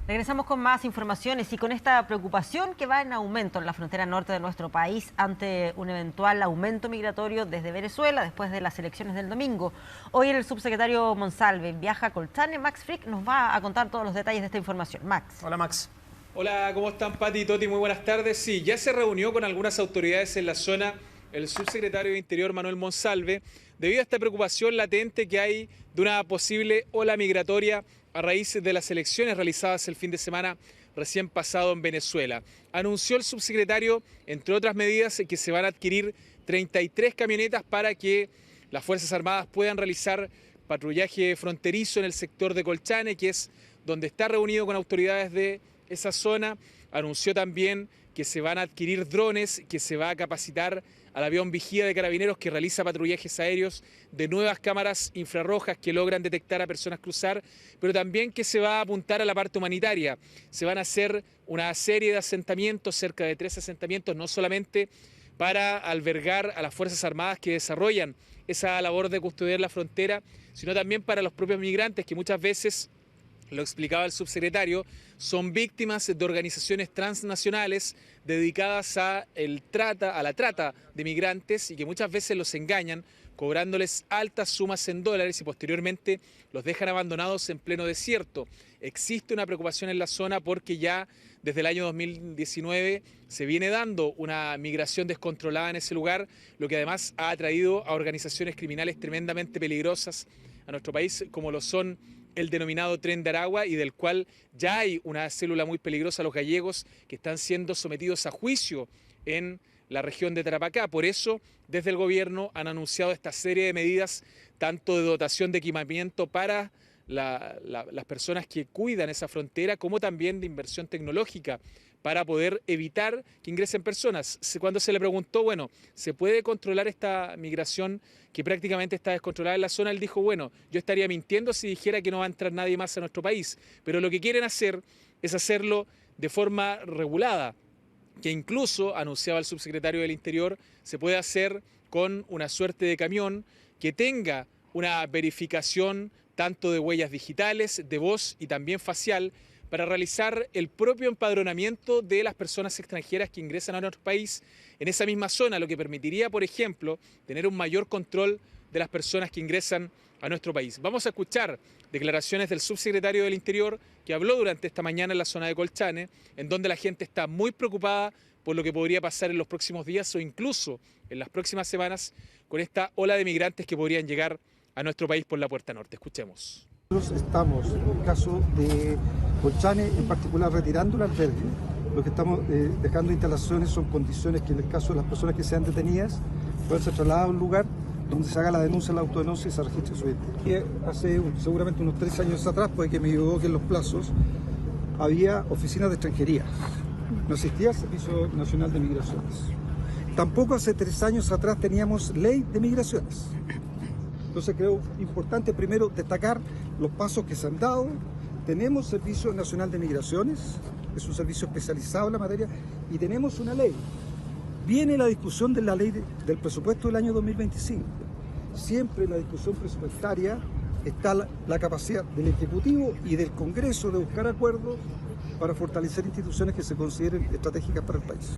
Regresamos con más informaciones y con esta preocupación que va en aumento en la frontera norte de nuestro país ante un eventual aumento migratorio desde Venezuela después de las elecciones del domingo. Hoy el subsecretario Monsalve viaja a Colchane. Max Frick nos va a contar todos los detalles de esta información. Max. Hola, Max. Hola, ¿cómo están, Pati y Toti? Muy buenas tardes. Sí, ya se reunió con algunas autoridades en la zona el subsecretario de Interior, Manuel Monsalve, debido a esta preocupación latente que hay de una posible ola migratoria a raíz de las elecciones realizadas el fin de semana recién pasado en Venezuela. Anunció el subsecretario, entre otras medidas, que se van a adquirir 33 camionetas para que las Fuerzas Armadas puedan realizar patrullaje fronterizo en el sector de Colchane, que es donde está reunido con autoridades de esa zona. Anunció también que se van a adquirir drones, que se va a capacitar al avión vigía de Carabineros que realiza patrullajes aéreos, de nuevas cámaras infrarrojas que logran detectar a personas cruzar, pero también que se va a apuntar a la parte humanitaria. Se van a hacer una serie de asentamientos, cerca de 3 asentamientos, no solamente para albergar a las Fuerzas Armadas que desarrollan esa labor de custodiar la frontera, sino también para los propios migrantes que muchas veces, lo explicaba el subsecretario, son víctimas de organizaciones transnacionales dedicadas a la trata de migrantes y que muchas veces los engañan cobrándoles altas sumas en dólares y posteriormente los dejan abandonados en pleno desierto. Existe una preocupación en la zona porque ya desde el año 2019 se viene dando una migración descontrolada en ese lugar, lo que además ha atraído a organizaciones criminales tremendamente peligrosas a nuestro país, como lo son el denominado Tren de Aragua, y del cual ya hay una célula muy peligrosa, los gallegos, que están siendo sometidos a juicio en la región de Tarapacá. Por eso, desde el gobierno han anunciado esta serie de medidas, tanto de dotación de equipamiento para las personas que cuidan esa frontera, como también de inversión tecnológica para poder evitar que ingresen personas. Cuando se le preguntó, bueno, ¿se puede controlar esta migración que prácticamente está descontrolada en la zona? Él dijo, bueno, yo estaría mintiendo si dijera que no va a entrar nadie más a nuestro país, pero lo que quieren hacer es hacerlo de forma regulada, que incluso, anunciaba el subsecretario del Interior, se puede hacer con una suerte de camión que tenga una verificación tanto de huellas digitales, de voz y también facial, para realizar el propio empadronamiento de las personas extranjeras que ingresan a nuestro país en esa misma zona, lo que permitiría, por ejemplo, tener un mayor control de las personas que ingresan a nuestro país. Vamos a escuchar declaraciones del subsecretario del Interior que habló durante esta mañana en la zona de Colchane, en donde la gente está muy preocupada por lo que podría pasar en los próximos días o incluso en las próximas semanas con esta ola de migrantes que podrían llegar a nuestro país por la puerta norte. Escuchemos. Nosotros estamos, en el caso de Colchane, en particular retirando el albergue. Lo que estamos dejando instalaciones son condiciones que en el caso de las personas que sean detenidas puedan ser trasladadas a un lugar donde se haga la denuncia, la autodenuncia y se registre su identidad. Hace seguramente unos 3 años atrás, pues que me llegó que en los plazos había oficinas de extranjería. No existía el Servicio Nacional de Migraciones. Tampoco hace 3 años atrás teníamos ley de migraciones. Entonces creo importante primero destacar los pasos que se han dado. Tenemos Servicio Nacional de Migraciones, es un servicio especializado en la materia, y tenemos una ley. Viene la discusión de la ley del presupuesto del año 2025. Siempre en la discusión presupuestaria está la capacidad del Ejecutivo y del Congreso de buscar acuerdos para fortalecer instituciones que se consideren estratégicas para el país.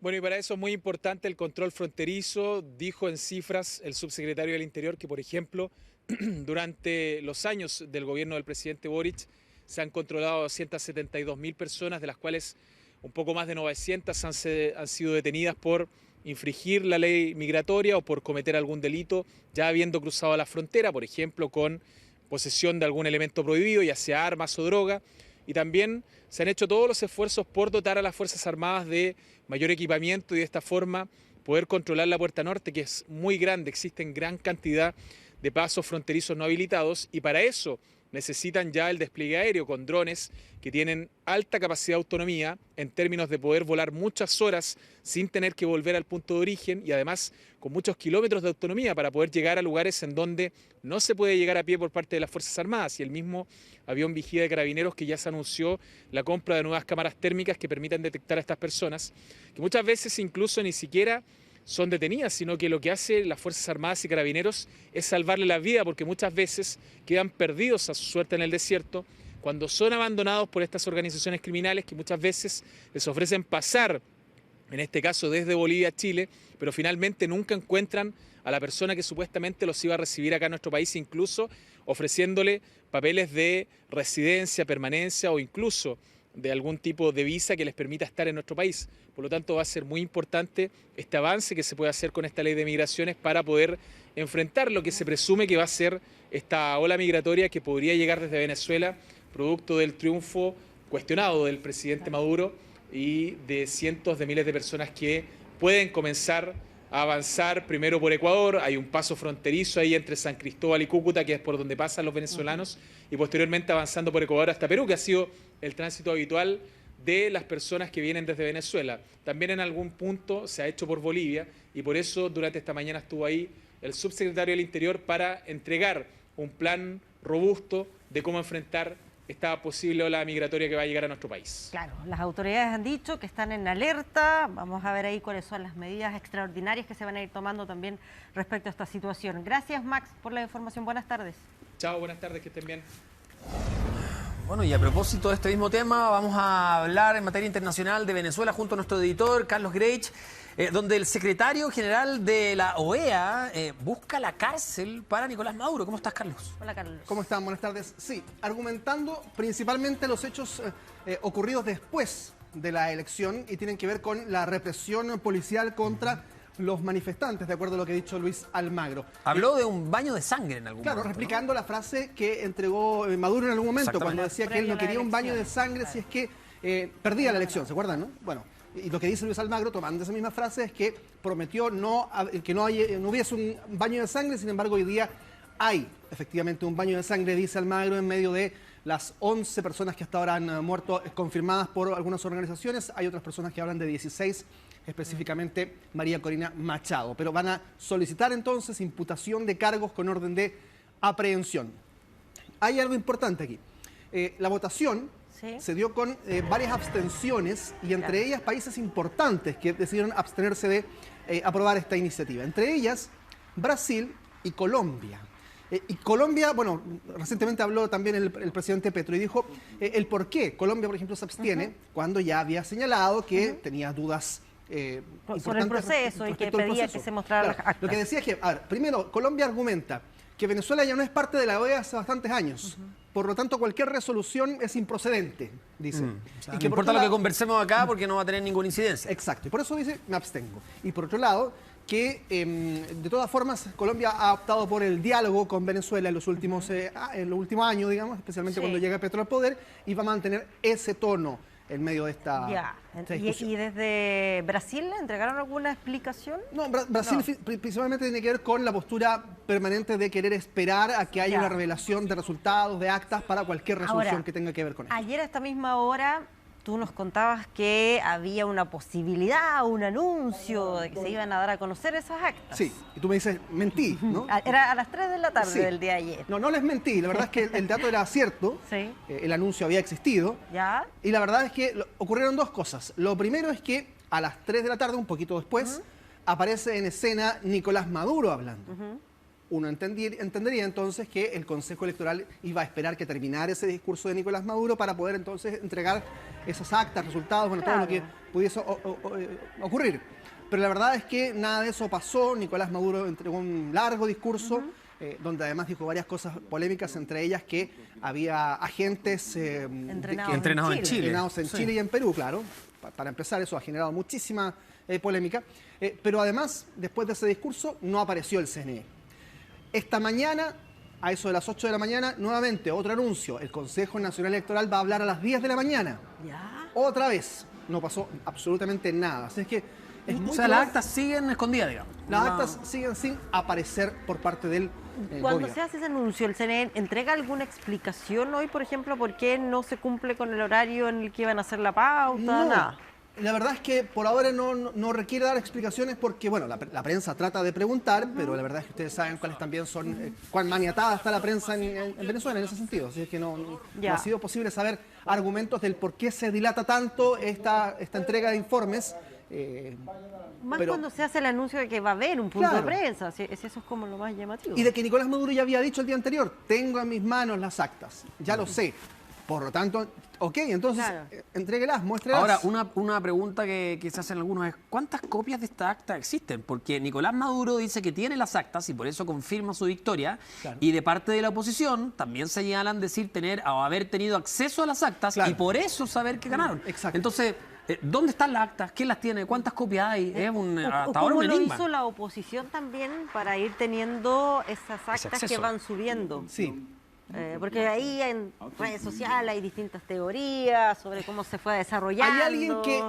Bueno, y para eso es muy importante el control fronterizo. Dijo en cifras el subsecretario del Interior que, por ejemplo, durante los años del gobierno del presidente Boric se han controlado 272.000 personas, de las cuales un poco más de 900 han sido detenidas por infringir la ley migratoria o por cometer algún delito ya habiendo cruzado la frontera, por ejemplo, con posesión de algún elemento prohibido, ya sea armas o droga. Y también se han hecho todos los esfuerzos por dotar a las Fuerzas Armadas de mayor equipamiento y de esta forma poder controlar la puerta norte, que es muy grande. Existen gran cantidad de pasos fronterizos no habilitados y para eso necesitan ya el despliegue aéreo con drones que tienen alta capacidad de autonomía en términos de poder volar muchas horas sin tener que volver al punto de origen y además con muchos kilómetros de autonomía para poder llegar a lugares en donde no se puede llegar a pie por parte de las Fuerzas Armadas, y el mismo avión vigía de Carabineros que ya se anunció la compra de nuevas cámaras térmicas que permitan detectar a estas personas, que muchas veces incluso ni siquiera son detenidas, sino que lo que hace las Fuerzas Armadas y Carabineros es salvarle la vida, porque muchas veces quedan perdidos a su suerte en el desierto cuando son abandonados por estas organizaciones criminales que muchas veces les ofrecen pasar, en este caso desde Bolivia a Chile, pero finalmente nunca encuentran a la persona que supuestamente los iba a recibir acá en nuestro país, incluso ofreciéndole papeles de residencia, permanencia o incluso de algún tipo de visa que les permita estar en nuestro país. Por lo tanto, va a ser muy importante este avance que se puede hacer con esta ley de migraciones para poder enfrentar lo que se presume que va a ser esta ola migratoria que podría llegar desde Venezuela, producto del triunfo cuestionado del presidente Maduro y de cientos de miles de personas que pueden comenzar a avanzar primero por Ecuador. Hay un paso fronterizo ahí entre San Cristóbal y Cúcuta, que es por donde pasan los venezolanos, y posteriormente avanzando por Ecuador hasta Perú, que ha sido el tránsito habitual de las personas que vienen desde Venezuela. También en algún punto se ha hecho por Bolivia, y por eso durante esta mañana estuvo ahí el subsecretario del Interior para entregar un plan robusto de cómo enfrentar esta posible ola migratoria que va a llegar a nuestro país. Claro, las autoridades han dicho que están en alerta. Vamos a ver ahí cuáles son las medidas extraordinarias que se van a ir tomando también respecto a esta situación. Gracias, Max, por la información. Buenas tardes. Chao, buenas tardes, que estén bien. Bueno, y a propósito de este mismo tema, vamos a hablar en materia internacional de Venezuela junto a nuestro editor, Carlos Greich, donde el secretario general de la OEA busca la cárcel para Nicolás Maduro. ¿Cómo estás, Carlos? Hola, Carlos. ¿Cómo están? Buenas tardes. Sí, argumentando principalmente los hechos ocurridos después de la elección y tienen que ver con la represión policial contra los manifestantes, de acuerdo a lo que ha dicho Luis Almagro. Habló de un baño de sangre en algún momento. Claro, replicando la frase que entregó Maduro en algún momento, cuando decía que él no quería un baño de sangre si es que perdía la elección, ¿se acuerdan, no? Bueno, y lo que dice Luis Almagro, tomando esa misma frase, es que prometió que no hubiese un baño de sangre. Sin embargo, hoy día hay efectivamente un baño de sangre, dice Almagro, en medio de las 11 personas que hasta ahora han muerto confirmadas por algunas organizaciones. Hay otras personas que hablan de 16, específicamente María Corina Machado. Pero van a solicitar entonces imputación de cargos con orden de aprehensión. Hay algo importante aquí. La votación se dio con varias abstenciones y entre ellas países importantes que decidieron abstenerse de aprobar esta iniciativa. Entre ellas, Brasil y Colombia. Y Colombia, bueno, recientemente habló también el presidente Petro y dijo el por qué Colombia, por ejemplo, se abstiene cuando ya había señalado que tenía dudas sobre el proceso y que pedía que se mostraran las actas. Lo que decía es que, a ver, primero, Colombia argumenta que Venezuela ya no es parte de la OEA hace bastantes años. Por lo tanto, cualquier resolución es improcedente, dice. O sea, y que no importa lo que conversemos acá porque no va a tener ninguna incidencia. Exacto, y por eso dice, me abstengo. Y por otro lado, que de todas formas Colombia ha optado por el diálogo con Venezuela en los últimos años, digamos, especialmente cuando llega Petro al poder, y va a mantener ese tono en medio de esta discusión. ¿Y desde Brasil le entregaron alguna explicación? No, Brasil principalmente tiene que ver con la postura permanente de querer esperar a que haya una revelación de resultados, de actas, para cualquier resolución que tenga que ver con esto. Ayer a esta misma hora tú nos contabas que había una posibilidad, un anuncio de que se iban a dar a conocer esas actas. Sí, y tú me dices, mentí, ¿no? Era a las 3 de la tarde del día de ayer. No les mentí, la verdad es que el dato era cierto, el anuncio había existido, y la verdad es que ocurrieron dos cosas. Lo primero es que a las 3 de la tarde, un poquito después, aparece en escena Nicolás Maduro hablando. Uno entendería entonces que el Consejo Electoral iba a esperar que terminara ese discurso de Nicolás Maduro para poder entonces entregar esas actas, resultados, bueno, todo lo que pudiese ocurrir. Pero la verdad es que nada de eso pasó. Nicolás Maduro entregó un largo discurso donde además dijo varias cosas polémicas, entre ellas que había agentes entrenados en Chile y en Perú, claro. Para empezar, eso ha generado muchísima polémica. Pero además, después de ese discurso, no apareció el CNE. Esta mañana, a eso de las 8 de la mañana, nuevamente otro anuncio. El Consejo Nacional Electoral va a hablar a las 10 de la mañana. Otra vez. No pasó absolutamente nada. Así es que las actas siguen escondidas, digamos. Las actas siguen sin aparecer por parte del Cuando se hace ese anuncio, ¿el CNE entrega alguna explicación hoy, por ejemplo, por qué no se cumple con el horario en el que iban a hacer la pauta? No. Nada. La verdad es que por ahora no requiere dar explicaciones porque, bueno, la prensa trata de preguntar, pero la verdad es que ustedes saben cuáles también son, cuán maniatada está la prensa en Venezuela en ese sentido. Así es que no ha sido posible saber argumentos del por qué se dilata tanto esta entrega de informes. Cuando se hace el anuncio de que va a haber un punto de prensa, eso es como lo más llamativo. Y de que Nicolás Maduro ya había dicho el día anterior, tengo en mis manos las actas, ya lo sé. Por lo tanto, ok, entonces Claro. Entréguelas, muéstrelas. Ahora, una pregunta que se hacen algunos es, ¿cuántas copias de esta acta existen? Porque Nicolás Maduro dice que tiene las actas y por eso confirma su victoria. Claro. Y de parte de la oposición también señalan decir tener o haber tenido acceso a las actas Claro. y por eso saber que ganaron. Exacto. Entonces, ¿dónde están las actas? ¿Quién las tiene? ¿Cuántas copias hay? Es hasta ahora ¿Cómo un lo enigma. hizo la oposición también para ir teniendo esas actas acceso. que van subiendo? Sí. Porque ahí en redes sociales hay distintas teorías sobre cómo se fue desarrollando. Hay alguien que,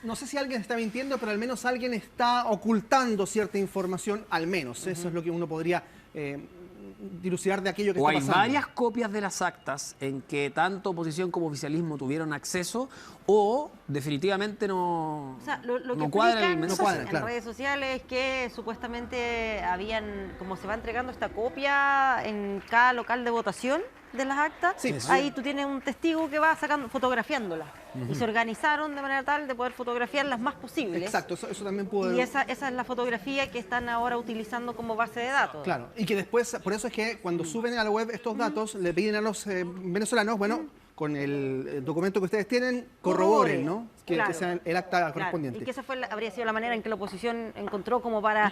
no sé si alguien está mintiendo, pero al menos alguien está ocultando cierta información, al menos. Eso es lo que uno podría dilucidar de aquello que O está hay pasando. varias copias de las actas en que tanto oposición como oficialismo tuvieron acceso o definitivamente no, O sea, lo que no cuadra el explican mensaje. No cuadra, en claro. redes sociales es que supuestamente como se va entregando esta copia en cada local de votación de las actas, Sí. ahí tú tienes un testigo que va fotografiándolas. Y se organizaron de manera tal de poder fotografiar las más posibles. Exacto, eso también pudo... Y esa es la fotografía que están ahora utilizando como base de datos. Claro, y que después, por eso es que cuando suben a la web estos datos, le piden a los venezolanos, bueno, con el documento que ustedes tienen, corroboren, ¿no? Que Claro. sea el acta Claro, correspondiente. y que esa habría sido la manera en que la oposición encontró como para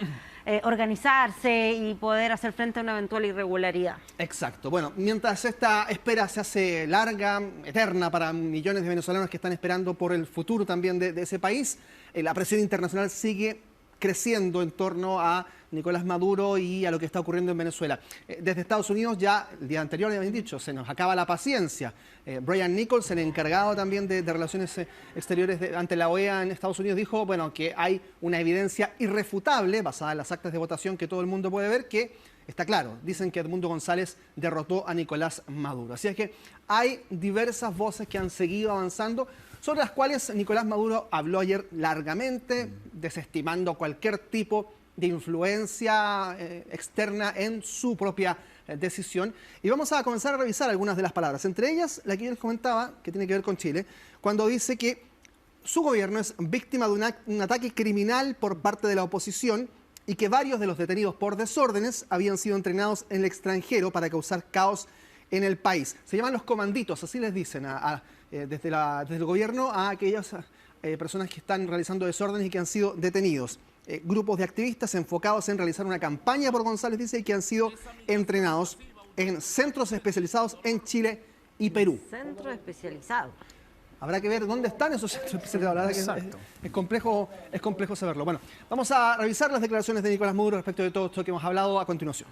organizarse y poder hacer frente a una eventual irregularidad. Exacto. Bueno, mientras esta espera se hace larga, eterna para millones de venezolanos que están esperando por el futuro también de ese país, la presión internacional sigue creciendo en torno a Nicolás Maduro y a lo que está ocurriendo en Venezuela. Desde Estados Unidos ya el día anterior ya habían dicho, se nos acaba la paciencia. Brian Nichols, el encargado también de Relaciones Exteriores ante la OEA en Estados Unidos, dijo bueno, que hay una evidencia irrefutable, basada en las actas de votación que todo el mundo puede ver, que está claro. Dicen que Edmundo González derrotó a Nicolás Maduro. Así es que hay diversas voces que han seguido avanzando, sobre las cuales Nicolás Maduro habló ayer largamente, desestimando cualquier tipo de influencia externa en su propia decisión. Y vamos a comenzar a revisar algunas de las palabras, entre ellas la que yo les comentaba, que tiene que ver con Chile, cuando dice que su gobierno es víctima de un ataque criminal por parte de la oposición y que varios de los detenidos por desórdenes habían sido entrenados en el extranjero para causar caos en el país. Se llaman los comanditos, así les dicen desde el gobierno a aquellas personas que están realizando desórdenes y que han sido detenidos. Grupos de activistas enfocados en realizar una campaña por González, dice, y que han sido entrenados en centros especializados en Chile y Perú. Centro especializado. Habrá que ver dónde están esos centros especializados. La verdad Exacto. que es complejo saberlo. Bueno, vamos a revisar las declaraciones de Nicolás Maduro respecto de todo esto que hemos hablado a continuación.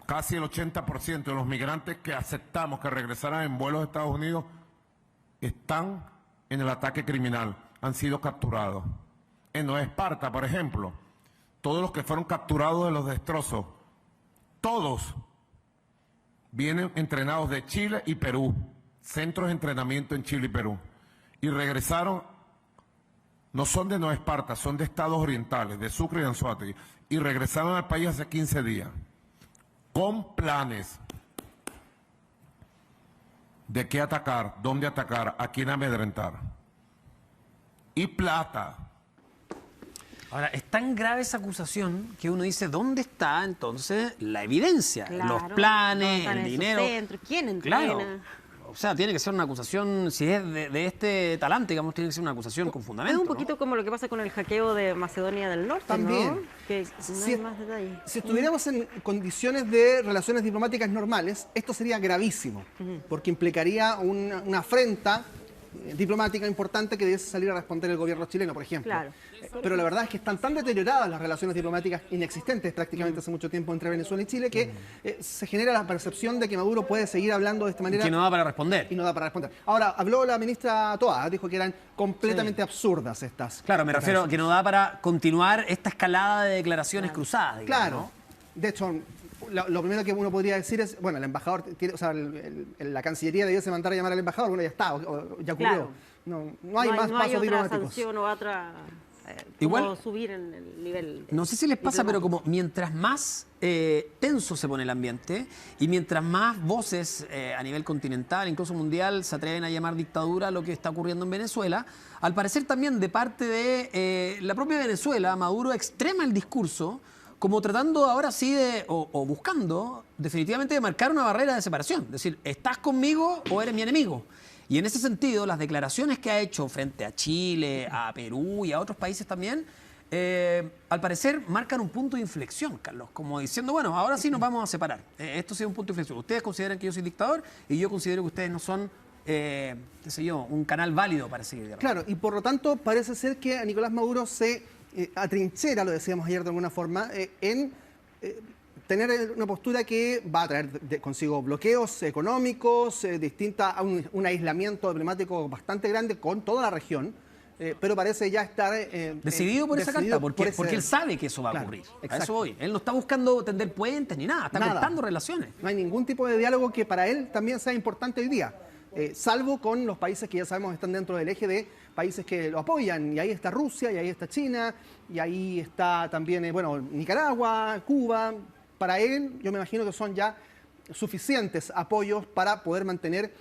Casi el 80% de los migrantes que aceptamos que regresarán en vuelos de Estados Unidos están en el ataque criminal, han sido capturados. En Nueva Esparta, por ejemplo, todos los que fueron capturados de los destrozos, todos vienen entrenados de Chile y Perú, centros de entrenamiento en Chile y Perú, y regresaron, no son de Nueva Esparta, son de estados orientales, de Sucre y Anzoátegui, y regresaron al país hace 15 días, con planes de qué atacar, dónde atacar, a quién amedrentar. Y plata. Ahora, es tan grave esa acusación que uno dice, ¿dónde está entonces la evidencia? Claro, Los planes, ¿dónde están el esos dinero. centros? ¿Quién entrena? Claro. O sea, tiene que ser una acusación, si es de este talante, digamos, tiene que ser una acusación con Es fundamento. un poquito como lo que pasa con el hackeo de Macedonia del Norte, También. ¿no? Que no hay más detalles. Si estuviéramos en condiciones de relaciones diplomáticas normales, esto sería gravísimo, porque implicaría una afrenta diplomática importante que debiese salir a responder el gobierno chileno, por ejemplo. Claro. Pero la verdad es que están tan deterioradas las relaciones diplomáticas inexistentes prácticamente hace mucho tiempo entre Venezuela y Chile que se genera la percepción de que Maduro puede seguir hablando de esta manera Que no da para responder. y no da para responder. Ahora, habló la ministra Toá, dijo que eran completamente absurdas estas. Claro, me refiero a que no da para continuar esta escalada de declaraciones cruzadas. digamos, Claro. ¿no? De hecho, lo primero que uno podría decir es, bueno, el embajador, o sea, la Cancillería debiese mandar a llamar al embajador, bueno, ya está, ya ocurrió. Claro. No hay más no pasos hay otra diplomáticos. sanción o otra... Igual- como subir en el nivel. No sé si les pasa, pero diplomático. como mientras más tenso se pone el ambiente y mientras más voces a nivel continental, incluso mundial, se atreven a llamar dictadura a lo que está ocurriendo en Venezuela, al parecer también de parte de la propia Venezuela, Maduro extrema el discurso como tratando ahora sí o buscando definitivamente de marcar una barrera de separación. Es decir, ¿estás conmigo o eres mi enemigo? Y en ese sentido, las declaraciones que ha hecho frente a Chile, a Perú y a otros países también, al parecer marcan un punto de inflexión, Carlos, como diciendo, bueno, ahora sí nos vamos a separar. Esto sí es un punto de inflexión. Ustedes consideran que yo soy dictador y yo considero que ustedes no son, qué sé yo, un canal válido para seguir dialogando. Claro, y por lo tanto parece ser que a Nicolás Maduro se atrinchera, lo decíamos ayer de alguna forma, en tener una postura que va a traer consigo bloqueos económicos, un aislamiento diplomático bastante grande con toda la región. Pero parece ya estar decidido por esa carta, porque él sabe que eso va a ocurrir. A eso voy. Él no está buscando tender puentes ni nada, está cortando relaciones. No hay ningún tipo de diálogo que para él también sea importante hoy día, salvo con los países que ya sabemos están dentro del eje de países que lo apoyan. Y ahí está Rusia, y ahí está China, y ahí está también Nicaragua, Cuba. Para él, yo me imagino que son ya suficientes apoyos para poder mantener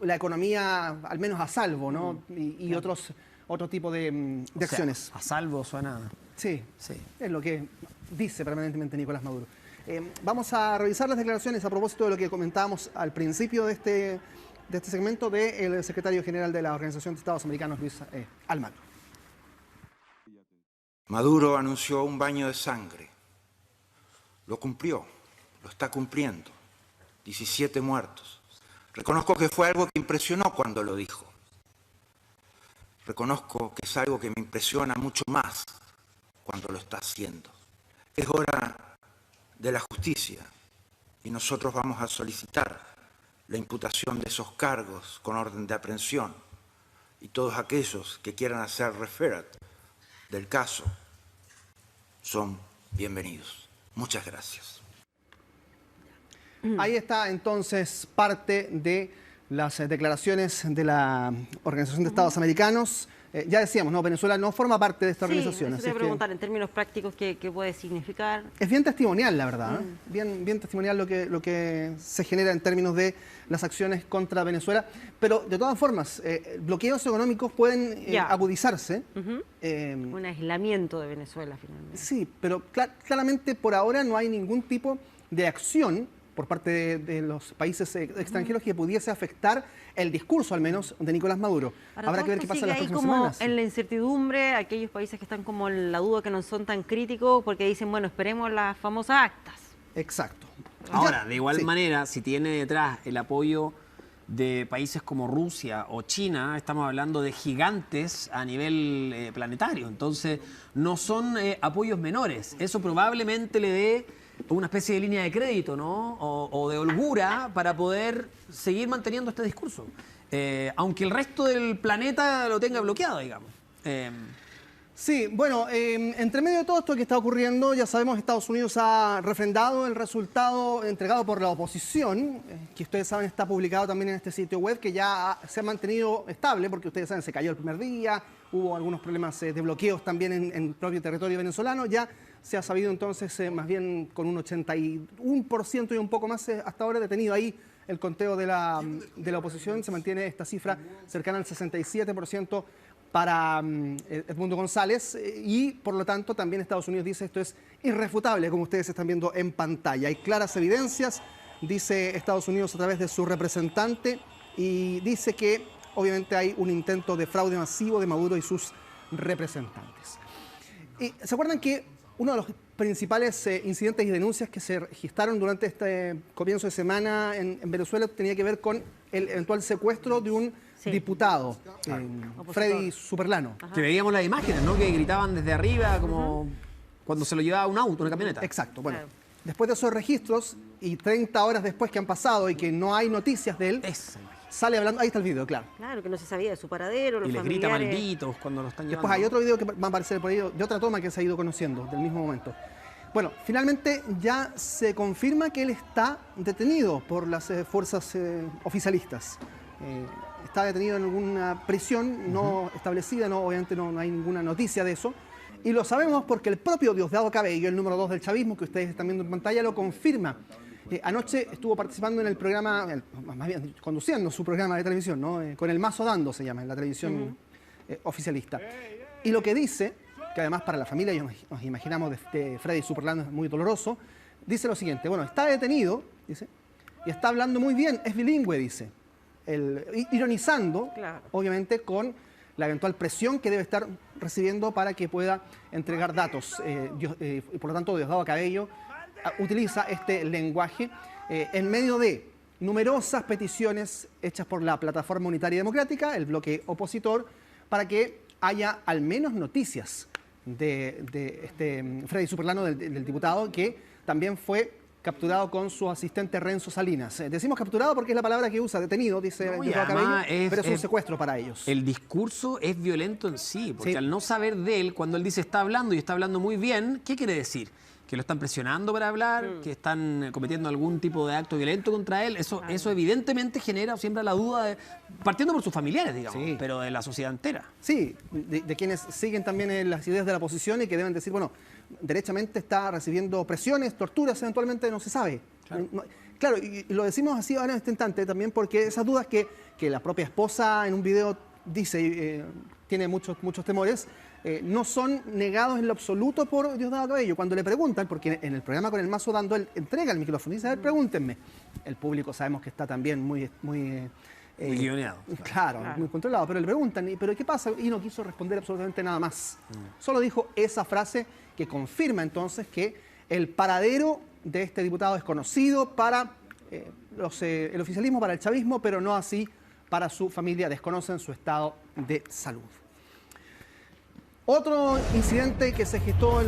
la economía al menos a salvo, ¿no? Y otro tipo de acciones. A salvo suena. Sí, es lo que dice permanentemente Nicolás Maduro. Vamos a revisar las declaraciones a propósito de lo que comentábamos al principio de este segmento del secretario general de la Organización de Estados Americanos, Luis Almagro. Maduro anunció un baño de sangre. Lo cumplió, lo está cumpliendo. 17 muertos. Reconozco que fue algo que impresionó cuando lo dijo. Reconozco que es algo que me impresiona mucho más cuando lo está haciendo. Es hora de la justicia y nosotros vamos a solicitar la imputación de esos cargos con orden de aprehensión y todos aquellos que quieran hacer referat del caso son bienvenidos. Muchas gracias. Ahí está entonces parte de las declaraciones de la Organización de Estados Americanos. Ya decíamos, no, Venezuela no forma parte de esta organización. Sí, te voy a preguntar en términos prácticos qué puede significar. Es bien testimonial, la verdad. Bien testimonial lo que se genera en términos de las acciones contra Venezuela. Pero, de todas formas, bloqueos económicos pueden agudizarse. Un aislamiento de Venezuela, finalmente. Sí, pero claramente por ahora no hay ningún tipo de acción por parte de los países extranjeros que pudiese afectar el discurso, al menos, de Nicolás Maduro. Habrá que ver qué pasa en las próximas semanas. En la incertidumbre, aquellos países que están como en la duda, que no son tan críticos, porque dicen, bueno, esperemos las famosas actas. Exacto. Ahora, de igual manera, si tiene detrás el apoyo de países como Rusia o China, estamos hablando de gigantes a nivel planetario. Entonces, no son apoyos menores. Eso probablemente le dé una especie de línea de crédito, ¿no? O de holgura para poder seguir manteniendo este discurso. Aunque el resto del planeta lo tenga bloqueado, digamos. Sí, bueno, entre medio de todo esto que está ocurriendo, ya sabemos que Estados Unidos ha refrendado el resultado entregado por la oposición, que ustedes saben está publicado también en este sitio web, que ya se ha mantenido estable, porque ustedes saben, se cayó el primer día, hubo algunos problemas de bloqueos también en el propio territorio venezolano, ya se ha sabido entonces más bien con un 81% y un poco más hasta ahora detenido ahí el conteo de la oposición, se mantiene esta cifra cercana al 67% para Edmundo González y por lo tanto también Estados Unidos dice esto es irrefutable, como ustedes están viendo en pantalla. Hay claras evidencias, dice Estados Unidos a través de su representante, y dice que obviamente hay un intento de fraude masivo de Maduro y sus representantes. Y ¿se acuerdan que uno de los principales incidentes y denuncias que se registraron durante este comienzo de semana en Venezuela tenía que ver con el eventual secuestro de un diputado, Freddy Superlano? Que veíamos las imágenes, ¿no? Que gritaban desde arriba como cuando se lo llevaba un auto, una camioneta. Exacto, bueno. Después de esos registros y 30 horas después que han pasado y que no hay noticias de él, sale hablando, ahí está el video, claro. Claro, que no se sabía de su paradero, los y les grita malditos cuando lo están llevando. Después hay otro video que va a aparecer por ahí, de otra toma que se ha ido conociendo, del mismo momento. Bueno, finalmente ya se confirma que él está detenido por las fuerzas oficialistas. Está detenido en alguna prisión no establecida, obviamente no hay ninguna noticia de eso. Y lo sabemos porque el propio Diosdado Cabello, el número 2 del chavismo, que ustedes están viendo en pantalla, lo confirma. Anoche estuvo participando en el programa, más bien conduciendo su programa de televisión, ¿no? Con el Mazo Dando se llama, en la televisión oficialista. Y lo que dice, que que además para la familia, y nos imaginamos de Freddy Superlano, es muy doloroso, dice lo siguiente: bueno, está detenido, dice, y está hablando muy bien, es bilingüe, dice, ironizando, Claro. obviamente, con la eventual presión que debe estar recibiendo para que pueda entregar datos. Y por lo tanto, Diosdado Cabello utiliza este lenguaje en medio de numerosas peticiones hechas por la Plataforma Unitaria Democrática, el bloque opositor, para que haya al menos noticias de este Freddy Superlano, del diputado, que también fue capturado con su asistente Renzo Salinas. Decimos capturado porque es la palabra que usa, detenido, dice Diosdado Cabello, pero es un secuestro para ellos. El discurso es violento en sí, porque Sí. al no saber de él, cuando él dice está hablando y está hablando muy bien, ¿qué quiere decir? Que lo están presionando para hablar, que están cometiendo algún tipo de acto violento contra él. Eso evidentemente genera siempre la duda, partiendo por sus familiares, digamos, Sí. pero de la sociedad entera. Sí, de quienes siguen también las ideas de la oposición y que deben decir, bueno, derechamente está recibiendo presiones, torturas, eventualmente no se sabe. Claro, y lo decimos así ahora en este instante también porque esas dudas que la propia esposa en un video dice, tiene muchos temores, no son negados en lo absoluto por Diosdado Cabello. Cuando le preguntan, porque en el programa con el Mazo Dando, él entrega el micrófono y dice, a ver, pregúntenme. El público sabemos que está también muy Guioneado. Claro, muy controlado, pero le preguntan, ¿pero qué pasa? Y no quiso responder absolutamente nada más. Solo dijo esa frase que confirma entonces que el paradero de este diputado es conocido para el oficialismo, para el chavismo, pero no así para su familia. Desconocen su estado de salud. Otro incidente que se gestó en